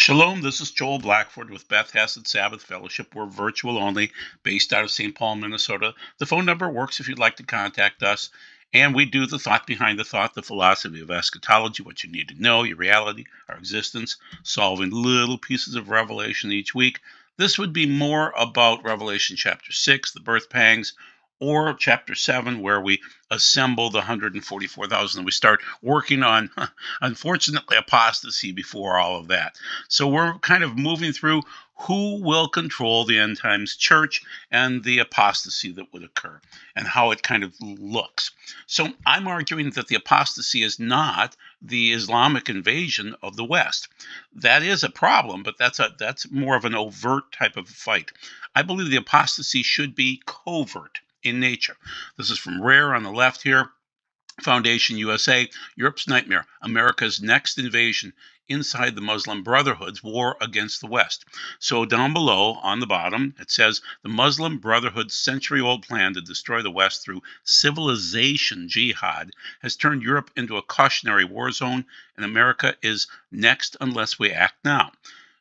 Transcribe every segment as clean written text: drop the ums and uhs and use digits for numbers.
Shalom, this is Joel Blackford with Beth Sabbath Fellowship. We're virtual only, based out of St. Paul, Minnesota. The phone number works if you'd like to contact us. And we do the thought behind the thought, the philosophy of eschatology, what you need to know, your reality, our existence, solving little pieces of revelation each week. This would be more about Revelation chapter 6, the birth pangs, or chapter 7, where we assemble the 144,000 and we start working on, unfortunately, apostasy before all of that. So we're kind of moving through who will control the end times church and the apostasy that would occur and how it kind of looks. So I'm arguing that the apostasy is not the Islamic invasion of the West. That is a problem, but that's more of an overt type of fight. I believe the apostasy should be covert in nature. This is from Rare on the left here. Foundation USA, Europe's Nightmare, America's Next Invasion inside the Muslim Brotherhood's war against the West. So down below on the bottom, it says the Muslim Brotherhood's century-old plan to destroy the West through civilization jihad has turned Europe into a cautionary war zone, and America is next unless we act now.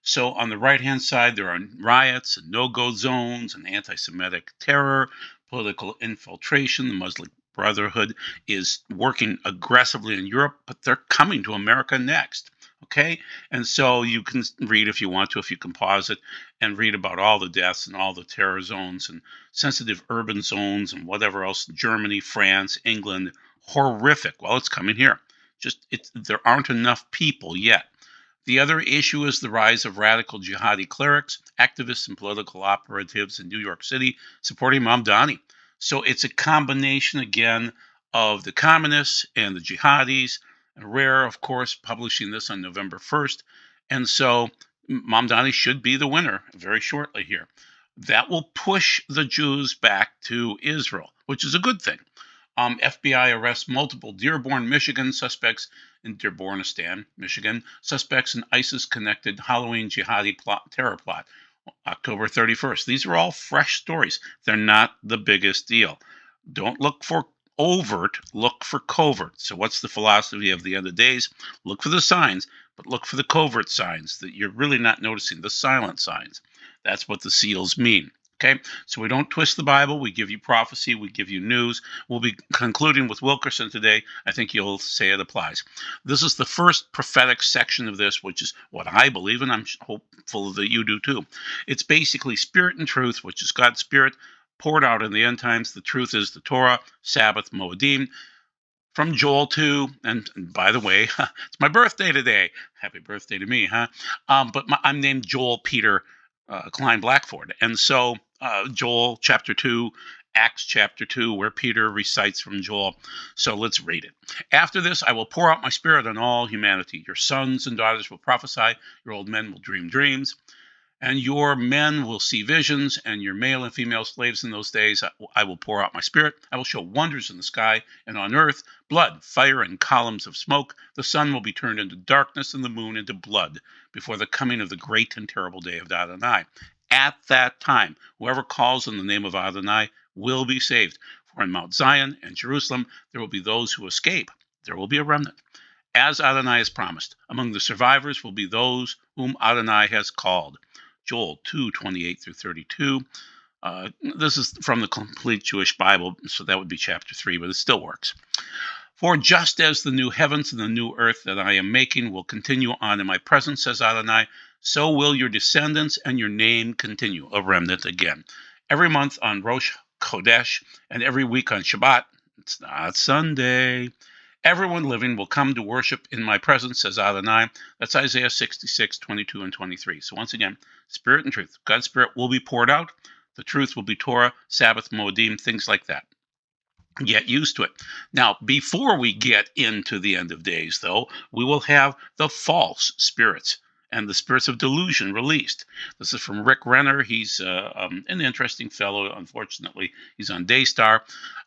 So on the right-hand side, there are riots and no-go zones and anti-Semitic terror, political infiltration. The Muslim Brotherhood is working aggressively in Europe, but they're coming to America next. Okay? And so you can read if you want to, if you can pause it, and read about all the deaths and all the terror zones and sensitive urban zones and whatever else, Germany, France, England, horrific. Well, it's coming here. There aren't enough people yet. The other issue is the rise of radical jihadi clerics, activists, and political operatives in New York City supporting Mamdani. So it's a combination, again, of the communists and the jihadis. And Rare, of course, publishing this on November 1st. And so Mamdani should be the winner very shortly here. That will push the Jews back to Israel, which is a good thing. FBI arrests multiple Dearborn, Michigan suspects in Dearbornistan, Michigan, suspects in ISIS-connected Halloween jihadi terror plot, October 31st. These are all fresh stories. They're not the biggest deal. Don't look for overt, look for covert. So what's the philosophy of the end of days? Look for the signs, but look for the covert signs that you're really not noticing, the silent signs. That's what the seals mean. Okay, so we don't twist the Bible. We give you prophecy. We give you news. We'll be concluding with Wilkerson today. I think you'll say it applies. This is the first prophetic section of this, which is what I believe, and I'm hopeful that you do too. It's basically spirit and truth, which is God's spirit poured out in the end times. The truth is the Torah, Sabbath, Moedim. From Joel 2, and by the way, it's my birthday today. Happy birthday to me, huh? I'm named Joel Peter Klein Blackford. And so Joel chapter 2, Acts chapter 2, where Peter recites from Joel. So let's read it. After this, I will pour out my spirit on all humanity. Your sons and daughters will prophesy. Your old men will dream dreams. And your men will see visions, and your male and female slaves in those days I will pour out my spirit. I will show wonders in the sky and on earth, blood, fire, and columns of smoke. The sun will be turned into darkness and the moon into blood before the coming of the great and terrible day of Adonai. At that time, whoever calls on the name of Adonai will be saved. For in Mount Zion and Jerusalem there will be those who escape. There will be a remnant. As Adonai has promised, among the survivors will be those whom Adonai has called. Joel 2:28 through 32. This is from the Complete Jewish Bible, so that would be chapter 3, but it still works. For just as the new heavens and the new earth that I am making will continue on in my presence, says Adonai, so will your descendants and your name continue, a remnant again. Every month on Rosh Chodesh and every week on Shabbat, it's not Sunday, everyone living will come to worship in my presence, says Adonai. That's Isaiah 66, 22, and 23. So once again, spirit and truth. God's spirit will be poured out. The truth will be Torah, Sabbath, Moedim, things like that. Get used to it. Now, before we get into the end of days, though, we will have the false spirits and the spirits of delusion released. This is from Rick Renner. He's an interesting fellow. Unfortunately, he's on Daystar.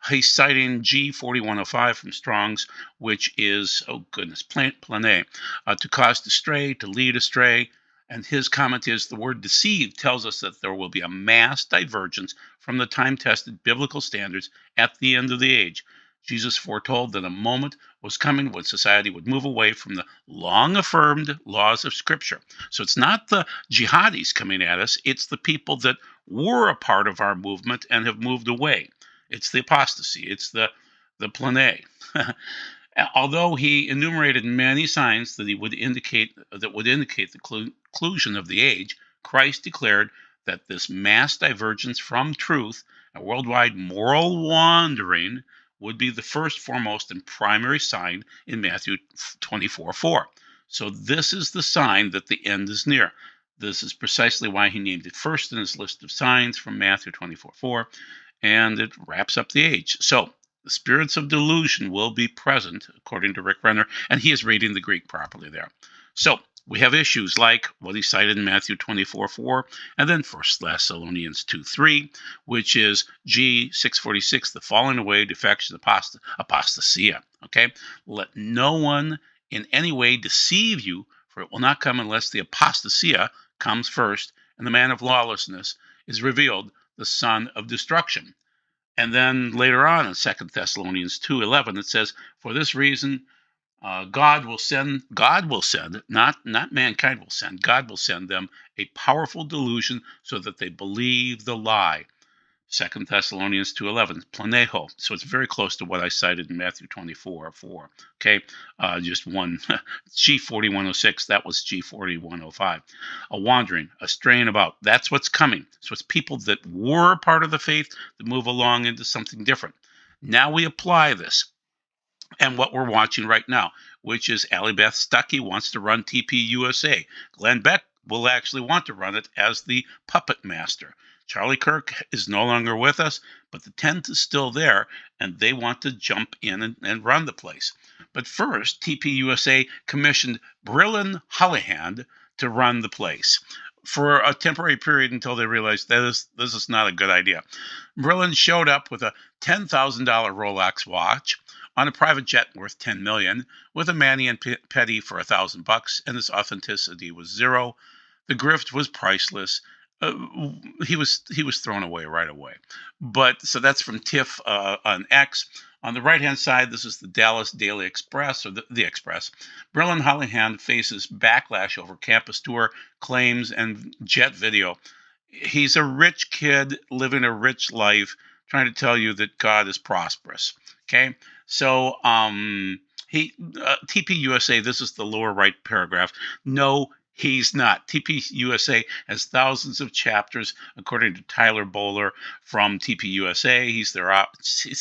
He's citing G4105 from Strong's, which is, oh goodness, plane, to cause to stray, to lead astray. And his comment is the word deceive tells us that there will be a mass divergence from the time-tested biblical standards at the end of the age. Jesus foretold that a moment was coming when society would move away from the long affirmed laws of Scripture. So it's not the jihadis coming at us, it's the people that were a part of our movement and have moved away. It's the apostasy, it's the plane. Although he enumerated many signs that would indicate the conclusion of the age, Christ declared that this mass divergence from truth and worldwide moral wandering would be the first, foremost, and primary sign in Matthew 24:4. So this is the sign that the end is near. This is precisely why he named it first in his list of signs from Matthew 24:4, and it wraps up the age. So the spirits of delusion will be present, according to Rick Renner, and he is reading the Greek properly there. So we have issues like what he cited in Matthew 24:4, and then 1 Thessalonians 2:3, which is G 646, the falling away, defection, apostasia. Okay, let no one in any way deceive you, for it will not come unless the apostasia comes first, and the man of lawlessness is revealed, the son of destruction. And then later on in 2 Thessalonians 2:11, it says, for this reason, God will send, not mankind will send, God will send them a powerful delusion so that they believe the lie. 2 Thessalonians 2:11, planeho. So it's very close to what I cited in Matthew 24:4. Okay, just one. G4106, that was G4105. A wandering, a straying about. That's what's coming. So it's people that were part of the faith that move along into something different. Now we apply this and what we're watching right now, which is Beth Stuckey wants to run TPUSA. Glenn Beck will actually want to run it as the puppet master. Charlie Kirk is no longer with us, but the tent is still there, and they want to jump in and run the place. But first, TPUSA commissioned Brillen Hollyhand to run the place for a temporary period until they realized that this is not a good idea. Brillen showed up with a $10,000 Rolex watch on a private jet worth $10 million, with a Manny and Petty for $1,000, and his authenticity was zero. The grift was priceless. He was thrown away right away. But so that's from Tiff on X. On the right-hand side, this is the Dallas Daily Express, or the Express. Brillen Hollyhand faces backlash over campus tour claims and jet video. He's a rich kid living a rich life, trying to tell you that God is prosperous. Okay, so TPUSA. This is the lower right paragraph. No, he's not. TPUSA has thousands of chapters, according to Tyler Bowler from TPUSA. He's their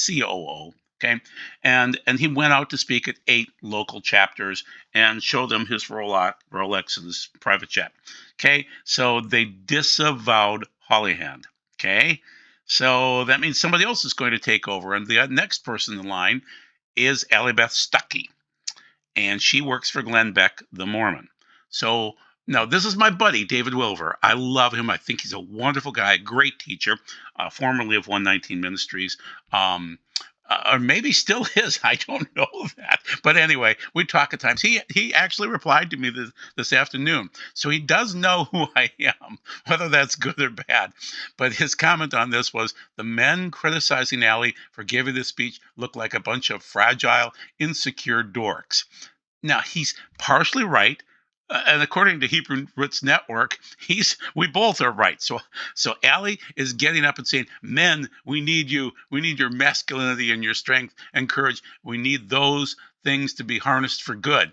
COO. Okay, and he went out to speak at 8 local chapters and show them his Rolex and his private jet. Okay, so they disavowed Hollyhand. Okay, so that means somebody else is going to take over, and the next person in line is Beth Stuckey, and she works for Glenn Beck, the Mormon. So now this is my buddy, David Wilver. I love him. I think he's a wonderful guy, a great teacher, formerly of 119 Ministries. Or maybe still is. I don't know that. But anyway, we talk at times. He actually replied to me this afternoon. So he does know who I am, whether that's good or bad. But his comment on this was, the men criticizing Allie for giving this speech look like a bunch of fragile, insecure dorks. Now, he's partially right. And according to Hebrew Roots Network, we both are right. So Allie is getting up and saying, men, we need you. We need your masculinity and your strength and courage. We need those things to be harnessed for good.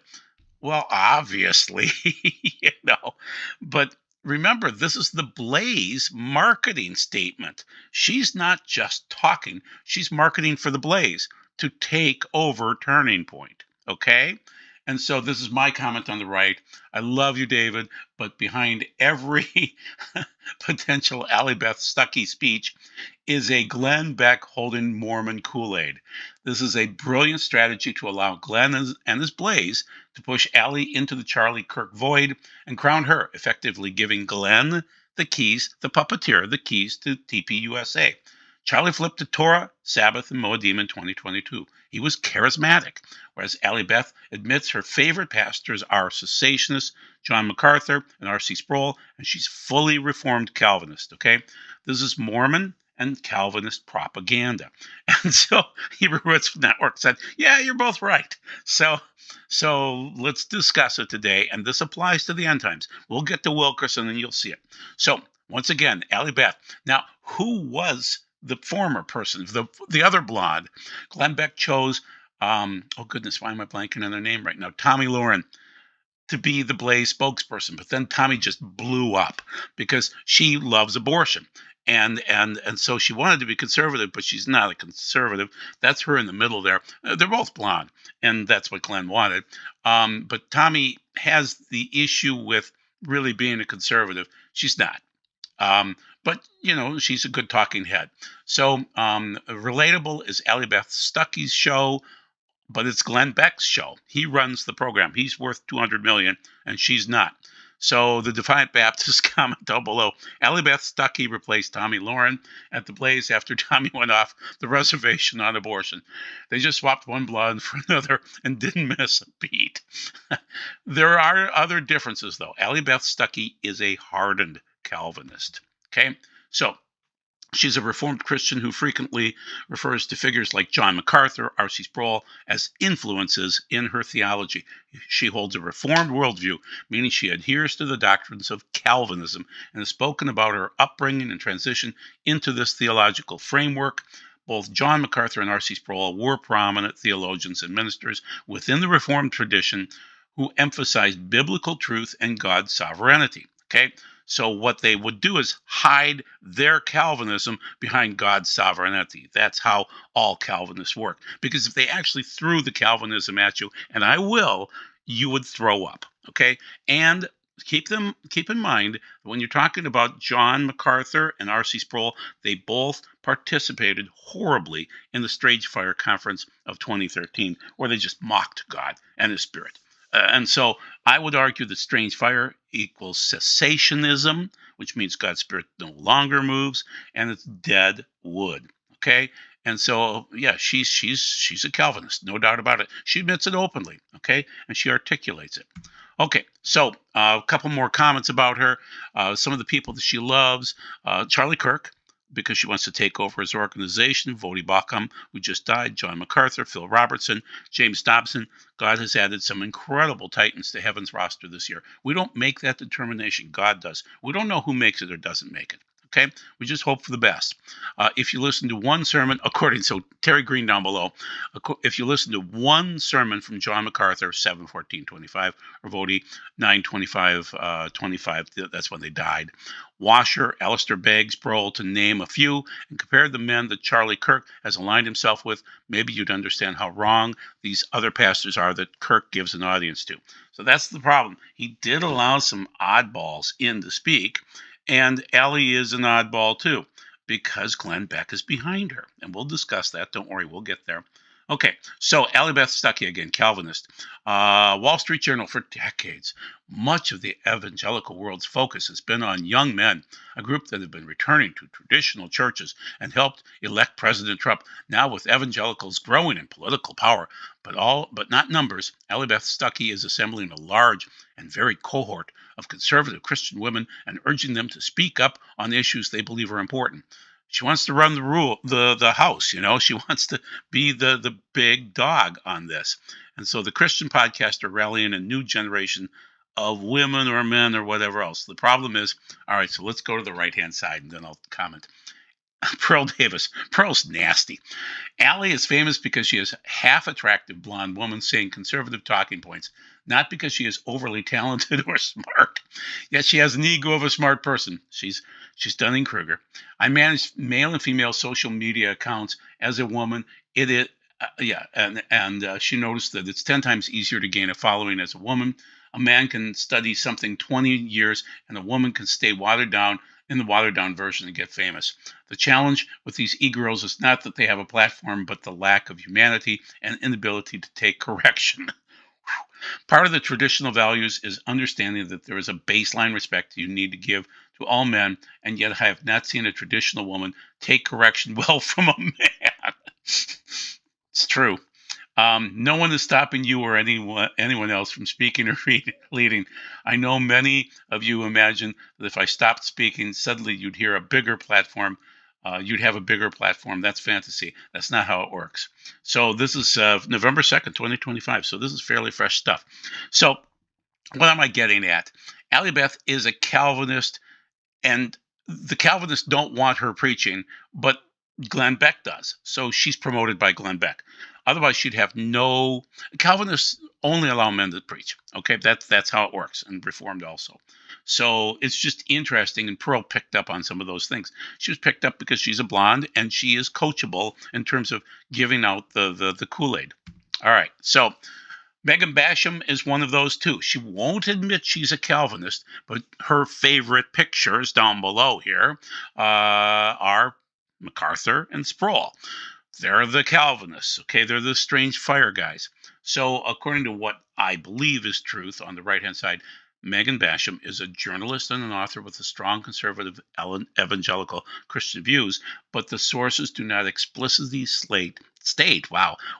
Well, obviously, but remember, this is the Blaze marketing statement. She's not just talking. She's marketing for the Blaze to take over Turning Point. Okay? And so this is my comment on the right. I love you, David, but behind every potential Beth Stuckey speech is a Glenn Beck holding Mormon Kool-Aid. This is a brilliant strategy to allow Glenn and his Blaze to push Allie into the Charlie Kirk void and crown her, effectively giving Glenn the keys, the puppeteer, the keys to TPUSA. Charlie flipped to Torah, Sabbath, and Moedim in 2022. He was charismatic, whereas Beth admits her favorite pastors are cessationists, John MacArthur and R.C. Sproul, and she's fully Reformed Calvinist, okay? This is Mormon and Calvinist propaganda. And so Hebrew Roots Network said, yeah, you're both right. So let's discuss it today. And this applies to the end times. We'll get to Wilkerson and you'll see it. So once again, Allie Beth. Now, who was the former person, the other blonde? Glenn Beck chose, oh goodness, why am I blanking on their name right now? Tomi Lahren to be the Blaze spokesperson. But then Tomi just blew up because she loves abortion. And so she wanted to be conservative, but she's not a conservative. That's her in the middle there. They're both blonde, and that's what Glenn wanted. But Tomi has the issue with really being a conservative. She's not. But she's a good talking head. So relatable is Allie Beth Stuckey's show, but it's Glenn Beck's show. He runs the program. He's worth $200 million, and she's not. So the Defiant Baptist comment down below. Allie Beth Stuckey replaced Tomi Lahren at the Blaze after Tomi went off the reservation on abortion. They just swapped one blonde for another and didn't miss a beat. There are other differences, though. Allie Beth Stuckey is a hardened Calvinist. Okay, so she's a Reformed Christian who frequently refers to figures like John MacArthur, R.C. Sproul as influences in her theology. She holds a Reformed worldview, meaning she adheres to the doctrines of Calvinism, and has spoken about her upbringing and transition into this theological framework. Both John MacArthur and R.C. Sproul were prominent theologians and ministers within the Reformed tradition who emphasized biblical truth and God's sovereignty. Okay, so what they would do is hide their Calvinism behind God's sovereignty. That's how all Calvinists work. Because if they actually threw the Calvinism at you, and I will, you would throw up. Okay, and keep in mind when you're talking about John MacArthur and R.C. Sproul, they both participated horribly in the Strange Fire Conference of 2013, where they just mocked God and His Spirit. And so I would argue that strange fire equals cessationism, which means God's Spirit no longer moves, and it's dead wood. Okay, and so yeah, she's a Calvinist, no doubt about it. She admits it openly. Okay, and she articulates it. Okay, so a couple more comments about her. Some of the people that she loves: Charlie Kirk, because she wants to take over his organization, Vodi Bakum, who just died, John MacArthur, Phil Robertson, James Dobson. God has added some incredible titans to Heaven's roster this year. We don't make that determination. God does. We don't know who makes it or doesn't make it. Okay? We just hope for the best. If you listen to one sermon, so Terry Green down below, if you listen to one sermon from John MacArthur, 7:14:25, or Vodi 9:25:25, that's when they died, Washer, Alistair Begg, Sproul, to name a few, and compare the men that Charlie Kirk has aligned himself with, maybe you'd understand how wrong these other pastors are that Kirk gives an audience to. So that's the problem. He did allow some oddballs in to speak, and Allie is an oddball too, because Glenn Beck is behind her. And we'll discuss that. Don't worry, we'll get there. Okay, so Allie Beth Stuckey again, Calvinist. Wall Street Journal for decades. Much of the evangelical world's focus has been on young men, a group that have been returning to traditional churches and helped elect President Trump. Now with evangelicals growing in political power, but not numbers, Allie Beth Stuckey is assembling a large and varied cohort of conservative Christian women and urging them to speak up on issues they believe are important. She wants to run the house, She wants to be the big dog on this. And so the Christian podcasts are rallying a new generation of women or men or whatever else. The problem is, all right, so let's go to the right-hand side and then I'll comment. Pearl Davis. Pearl's nasty. Allie is famous because she is a half-attractive blonde woman saying conservative talking points, not because she is overly talented or smart. Yet she has an ego of a smart person. She's Dunning-Kruger. I manage male and female social media accounts as a woman. It is, she noticed that it's 10 times easier to gain a following as a woman. A man can study something 20 years, and a woman can stay watered down in the watered-down version and get famous. The challenge with these e-girls is not that they have a platform, but the lack of humanity and inability to take correction. Part of the traditional values is understanding that there is a baseline respect you need to give to all men, and yet I have not seen a traditional woman take correction well from a man. It's true. No one is stopping you or anyone else from speaking or leading. I know many of you imagine that if I stopped speaking, suddenly you'd hear a bigger platform you'd have a bigger platform. That's fantasy. That's not how it works. So this is November 2nd, 2025. So this is fairly fresh stuff. So what am I getting at? Allie Beth is a Calvinist, and the Calvinists don't want her preaching, but Glenn Beck does. So she's promoted by Glenn Beck. Otherwise, she'd have no. Calvinists only allow men to preach. Okay, that's how it works, and Reformed also. So it's just interesting, and Pearl picked up on some of those things. She was picked up because she's a blonde, and she is coachable in terms of giving out the Kool-Aid. All right, so Megan Basham is one of those too. She won't admit she's a Calvinist, but her favorite pictures down below here are MacArthur and Sproul. They're the Calvinists, okay? They're the strange fire guys. So, according to what I believe is truth on the right-hand side, Megan Basham is a journalist and an author with a strong conservative evangelical Christian views, but the sources do not explicitly state,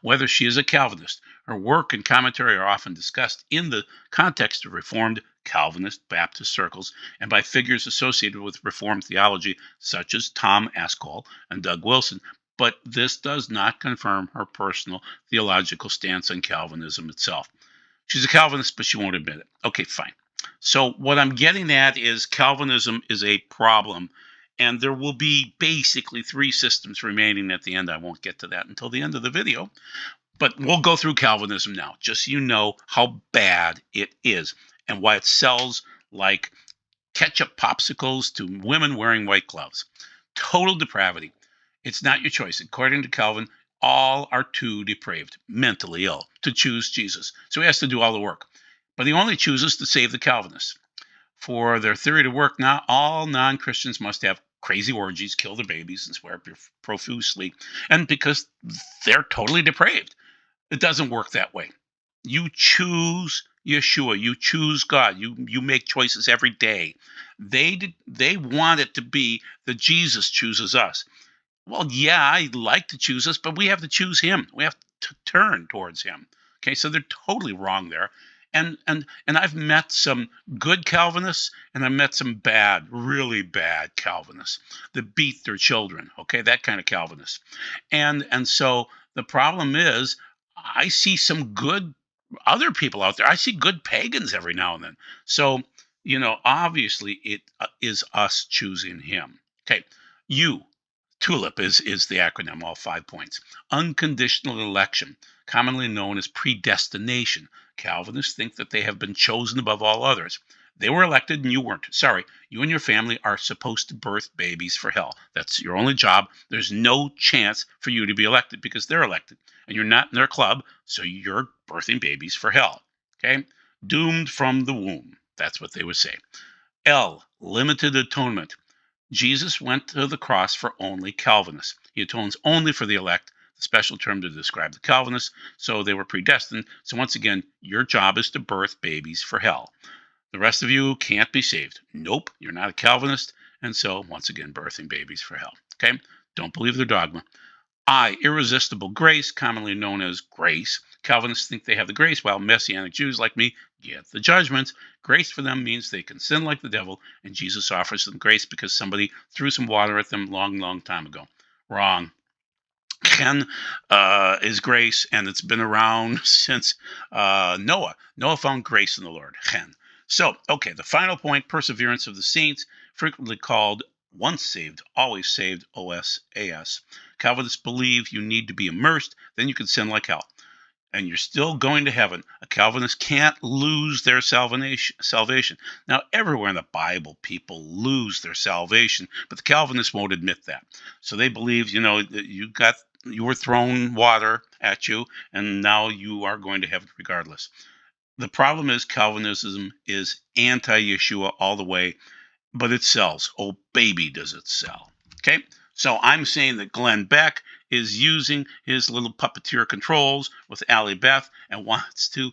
whether she is a Calvinist. Her work and commentary are often discussed in the context of Reformed Calvinist Baptist circles and by figures associated with Reformed theology, such as Tom Ascol and Doug Wilson, but this does not confirm her personal theological stance on Calvinism itself. She's a Calvinist, but she won't admit it. Okay, fine. So what I'm getting at is Calvinism is a problem, and there will be basically three systems remaining at the end. I won't get to that until the end of the video, but we'll go through Calvinism now, just so you know how bad it is and why it sells like ketchup popsicles to women wearing white gloves. Total depravity. It's not your choice. According to Calvin, all are too depraved, mentally ill, to choose Jesus. So he has to do all the work. But he only chooses to save the Calvinists. For their theory to work, not all non-Christians must have crazy orgies, kill their babies, and swear profusely, and because they're totally depraved. It doesn't work that way. You choose Yeshua. You choose God. You make choices every day. They want it to be that Jesus chooses us. Well, yeah, I'd like to choose us, but we have to choose him. We have to turn towards him. Okay, so they're totally wrong there. And I've met some good Calvinists, and I've met some bad, really bad Calvinists that beat their children. Okay, that kind of Calvinist. And so the problem is, I see some good other people out there. I see good pagans every now and then. So obviously it is us choosing him. Okay, you. TULIP is the acronym, all 5 points. Unconditional election, commonly known as predestination. Calvinists think that they have been chosen above all others. They were elected and you weren't. Sorry, you and your family are supposed to birth babies for hell. That's your only job. There's no chance for you to be elected because they're elected. And you're not in their club, so you're birthing babies for hell. Okay? Doomed from the womb. That's what they would say. L, limited atonement. Jesus went to the cross for only Calvinists. He atones only for the elect, the special term to describe the Calvinists, so they were predestined. So once again, your job is to birth babies for hell. The rest of you can't be saved. Nope, you're not a Calvinist, and so once again, birthing babies for hell. Okay? Don't believe their dogma. I, irresistible grace, commonly known as grace. Calvinists think they have the grace, while Messianic Jews like me get the judgments. Grace for them means they can sin like the devil, and Jesus offers them grace because somebody threw some water at them long, long time ago. Wrong. Chen is grace, and it's been around since Noah. Noah found grace in the Lord. Chen. So, okay, the final point, perseverance of the saints, frequently called once saved, always saved, OSAS. Calvinists believe you need to be immersed, then you can sin like hell. And you're still going to heaven. A Calvinist can't lose their salvation. Now, everywhere in the Bible, people lose their salvation, but the Calvinists won't admit that. So they believe, that you were thrown water at you, and now you are going to heaven regardless. The problem is Calvinism is anti-Yeshua all the way, but it sells. Oh, baby, does it sell. Okay? So I'm saying that Glenn Beck is using his little puppeteer controls with Allie Beth and wants to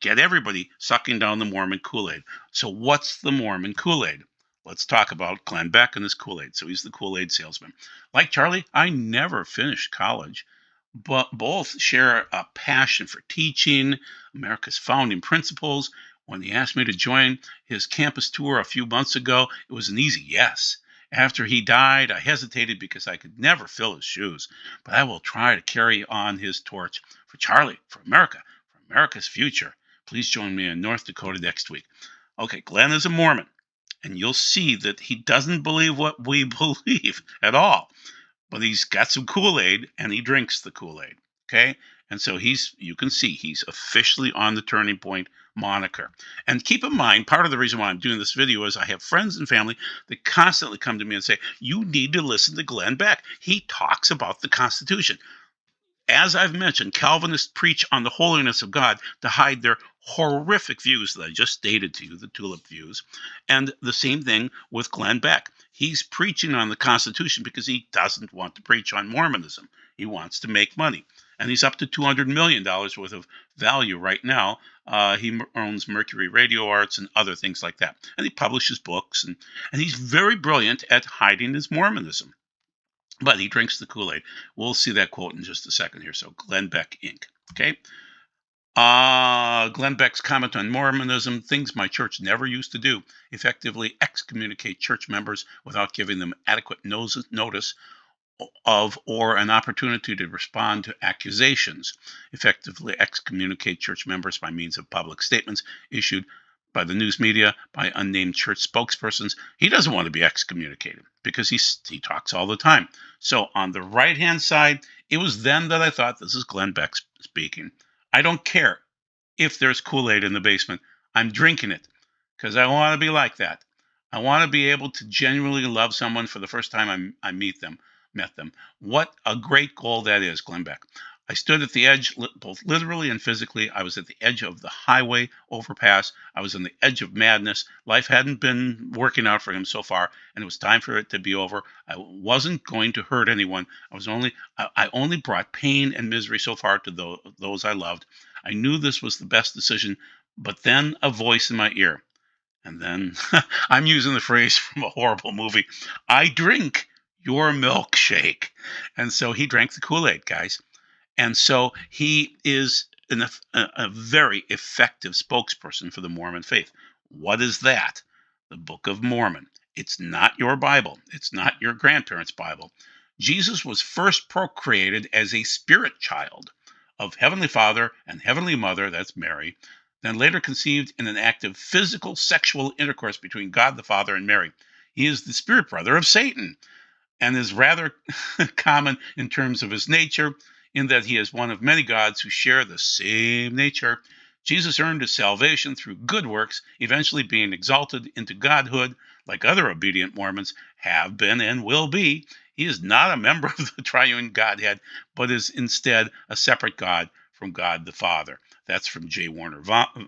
get everybody sucking down the Mormon Kool-Aid. So what's the Mormon Kool-Aid? Let's talk about Glenn Beck and his Kool-Aid. So he's the Kool-Aid salesman. Like Charlie, I never finished college, but both share a passion for teaching America's founding principles. When he asked me to join his campus tour a few months ago, it was an easy yes. After he died, I hesitated because I could never fill his shoes, but I will try to carry on his torch for Charlie, for America's future. Please join me in North Dakota next week. Okay, Glenn is a Mormon, and you'll see that he doesn't believe what we believe at all. But he's got some Kool-Aid, and he drinks the Kool-Aid. Okay, and so you can see he's officially on the Turning Point moniker. And keep in mind, part of the reason why I'm doing this video is I have friends and family that constantly come to me and say, you need to listen to Glenn Beck. He talks about the Constitution. As I've mentioned, Calvinists preach on the holiness of God to hide their horrific views that I just stated to you, the tulip views. And the same thing with Glenn Beck. He's preaching on the Constitution because he doesn't want to preach on Mormonism. He wants to make money. And he's up to $200 million worth of value right now. He owns Mercury Radio Arts and other things like that. And he publishes books. And he's very brilliant at hiding his Mormonism. But he drinks the Kool-Aid. We'll see that quote in just a second here. So Glenn Beck, Inc. Okay. Glenn Beck's comment on Mormonism, things my church never used to do, effectively excommunicate church members without giving them adequate notice of or an opportunity to respond to accusations, effectively excommunicate church members by means of public statements issued by the news media, by unnamed church spokespersons. He doesn't want to be excommunicated because he talks all the time. So on the right-hand side, it was then that I thought, this is Glenn Beck speaking. I don't care if there's Kool-Aid in the basement. I'm drinking it because I want to be like that. I want to be able to genuinely love someone for the first time I met them. What a great goal that is, Glenn Beck. I stood at the edge, both literally and physically. I was at the edge of the highway overpass. I was on the edge of madness. Life hadn't been working out for him so far, and it was time for it to be over. I wasn't going to hurt anyone. I only brought pain and misery so far to those I loved. I knew this was the best decision, but then a voice in my ear. And then I'm using the phrase from a horrible movie. I drink your milkshake. And so he drank the Kool-Aid, guys. And so he is a very effective spokesperson for the Mormon faith. What is that? The Book of Mormon. It's not your Bible. It's not your grandparents' Bible. Jesus was first procreated as a spirit child of Heavenly Father and Heavenly Mother, that's Mary, then later conceived in an act of physical sexual intercourse between God the Father and Mary. He is the spirit brother of Satan and is rather common in terms of his nature, in that he is one of many gods who share the same nature. Jesus earned his salvation through good works, eventually being exalted into godhood, like other obedient Mormons have been and will be. He is not a member of the triune Godhead, but is instead a separate God from God the Father. That's from J. Warner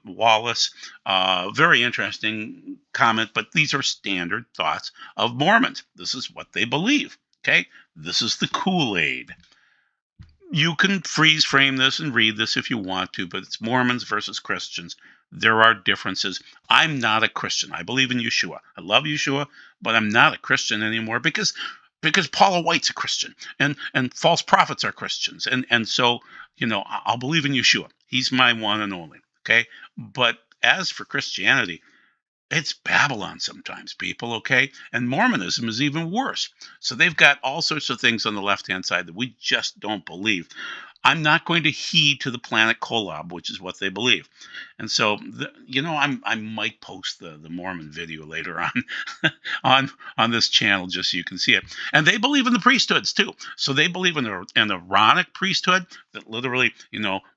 Wallace. Very interesting comment, but these are standard thoughts of Mormons. This is what they believe, okay? This is the Kool-Aid. You can freeze frame this and read this if you want to, but it's Mormons versus Christians. There are differences. I'm not a Christian. I believe in Yeshua. I love Yeshua, but I'm not a Christian anymore because Paula White's a Christian and false prophets are Christians. And so, I'll believe in Yeshua. He's my one and only. Okay. But as for Christianity, it's Babylon sometimes, people, okay? And Mormonism is even worse. So they've got all sorts of things on the left-hand side that we just don't believe. I'm not going to heed to the planet Kolob, which is what they believe. And so, I might post the Mormon video later on this channel just so you can see it. And they believe in the priesthoods too. So they believe in an Aaronic priesthood that literally,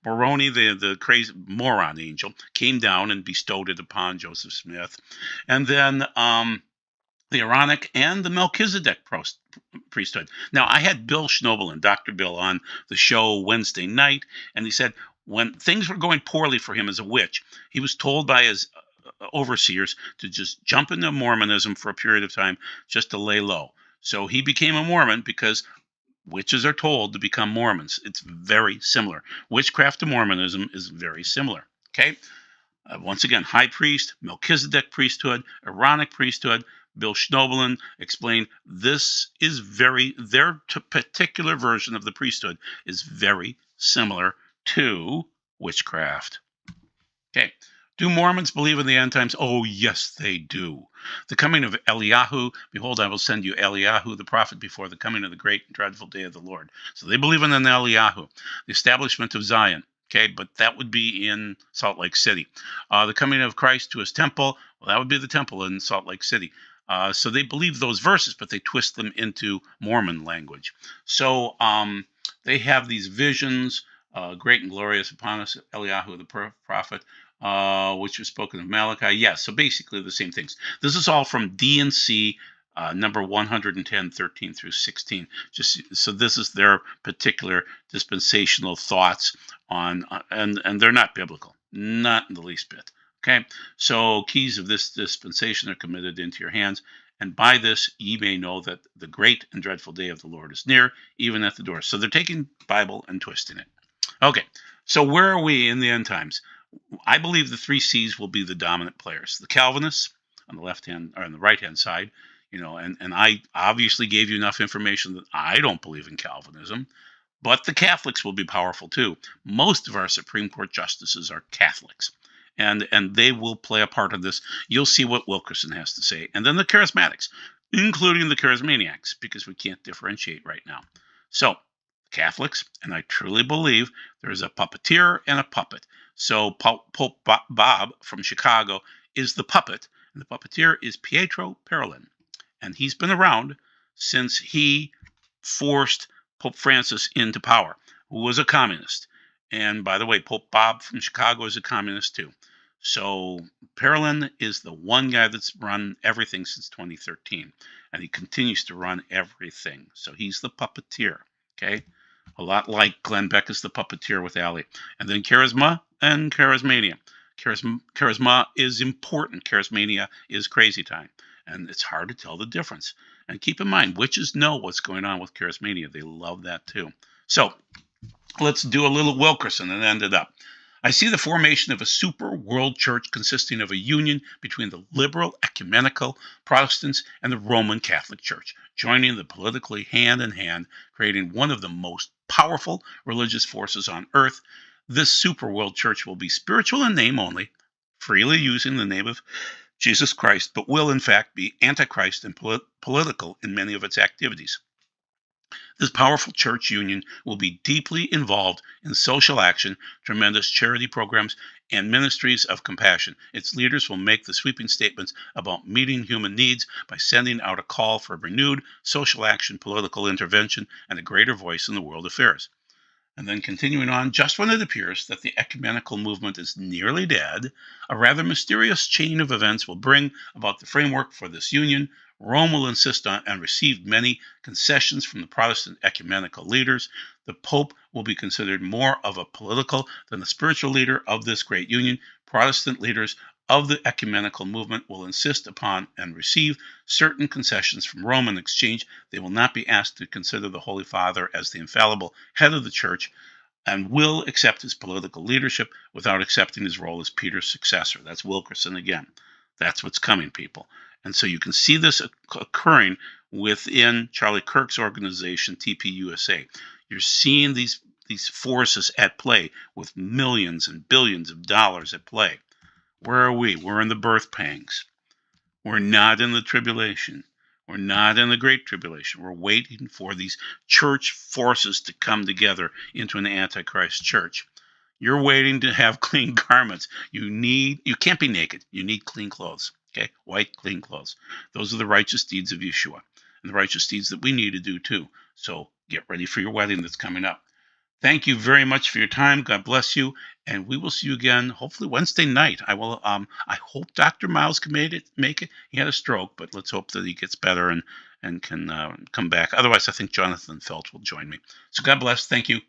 Moroni, the crazy moron angel, came down and bestowed it upon Joseph Smith. And then the Aaronic and the Melchizedek priesthood. Now, I had Bill Schnobel and Dr. Bill on the show Wednesday night, and he said when things were going poorly for him as a witch, he was told by his overseers to just jump into Mormonism for a period of time just to lay low. So he became a Mormon because witches are told to become Mormons. It's very similar. Witchcraft to Mormonism is very similar, okay? Once again, high priest, Melchizedek priesthood, Aaronic priesthood. Bill Schnobelen explained their particular version of the priesthood is very similar to witchcraft. Okay, Do Mormons believe in the end times? Oh, yes, they do. The coming of Eliyahu, behold, I will send you Eliyahu, the prophet, before the coming of the great and dreadful day of the Lord. So they believe in an Eliyahu. The establishment of Zion, okay, but that would be in Salt Lake City. The coming of Christ to his temple, well, that would be the temple in Salt Lake City. So they believe those verses, but they twist them into Mormon language. So they have these visions, great and glorious upon us, Eliyahu the prophet, which was spoken of Malachi. Yes, so basically the same things. This is all from D&C number 110, 13 through 16. Just so this is their particular dispensational thoughts on, and they're not biblical, not in the least bit. Okay, so keys of this dispensation are committed into your hands, and by this ye may know that the great and dreadful day of the Lord is near, even at the door. So they're taking Bible and twisting it. Okay, so where are we in the end times? I believe the three C's will be the dominant players. The Calvinists on the left hand or on the right hand side, and I obviously gave you enough information that I don't believe in Calvinism, but the Catholics will be powerful too. Most of our Supreme Court justices are Catholics. And they will play a part in this. You'll see what Wilkerson has to say. And then the charismatics, including the charismaniacs, because we can't differentiate right now. So, Catholics, and I truly believe there is a puppeteer and a puppet. So Pope Bob from Chicago is the puppet, and the puppeteer is Pietro Parolin. And he's been around since he forced Pope Francis into power, who was a communist. And by the way, Pope Bob from Chicago is a communist too. So Parolin is the one guy that's run everything since 2013, and he continues to run everything. So he's the puppeteer, okay? A lot like Glenn Beck is the puppeteer with Ali. And then charisma and charismania. Charisma is important. Charismania is crazy time. And it's hard to tell the difference. And keep in mind, witches know what's going on with charismania. They love that too. So let's do a little Wilkerson and end it up. I see the formation of a super world church consisting of a union between the liberal ecumenical Protestants and the Roman Catholic Church, joining the politically hand in hand, creating one of the most powerful religious forces on earth. This super world church will be spiritual in name only, freely using the name of Jesus Christ, but will in fact be antichrist and political in many of its activities. This powerful church union will be deeply involved in social action, tremendous charity programs, and ministries of compassion. Its leaders will make the sweeping statements about meeting human needs by sending out a call for renewed social action, political intervention, and a greater voice in the world affairs. And then continuing on, just when it appears that the ecumenical movement is nearly dead, a rather mysterious chain of events will bring about the framework for this union. Rome will insist on and receive many concessions from the Protestant ecumenical leaders. The Pope will be considered more of a political than a spiritual leader of this great union. Protestant leaders of the ecumenical movement will insist upon and receive certain concessions from Rome in exchange. They will not be asked to consider the Holy Father as the infallible head of the church and will accept his political leadership without accepting his role as Peter's successor. That's Wilkerson again. That's what's coming, people. And so you can see this occurring within Charlie Kirk's organization, TPUSA. You're seeing these forces at play with millions and billions of dollars at play. Where are we? We're in the birth pangs. We're not in the tribulation. We're not in the great tribulation. We're waiting for these church forces to come together into an antichrist church. You're waiting to have clean garments. You can't be naked. You need clean clothes. Okay? White, clean clothes. Those are the righteous deeds of Yeshua and the righteous deeds that we need to do too. So get ready for your wedding that's coming up. Thank you very much for your time. God bless you, and we will see you again hopefully Wednesday night. I will. I hope Dr. Miles can make it. He had a stroke, but let's hope that he gets better and can come back. Otherwise, I think Jonathan Felt will join me. So God bless. Thank you.